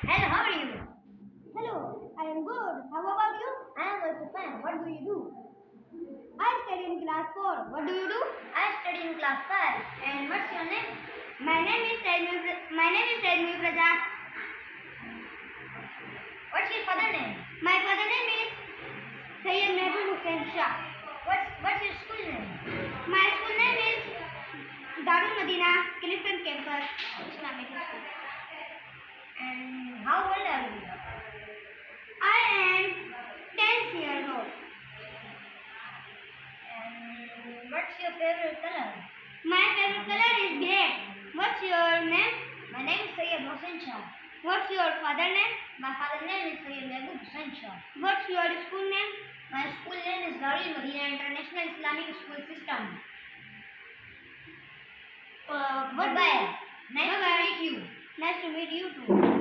Hello, how are you? Hello, I am good. How about you? I am also fine. What do you do? I study in class 4. What do you do? I study in class 5. And what's your name? My name is Redmi Prasad. What's your father name? My father name is Sayyid Mehboob Hussain Shah. What's your school name? My school name is Darul Madina Clifton Campus Islamic School. And how old are you? I am 10 years old. And what's your favorite color? My favorite color is black. What's your name? My name is Sayyid Hussain Shah. What's your father name? My father name is Sayyid Mehboob Hussain Shah. What's your school name? My school name is Darul Madina International Islamic School System. What Bye-bye. Nice to meet you. Nice to meet you too.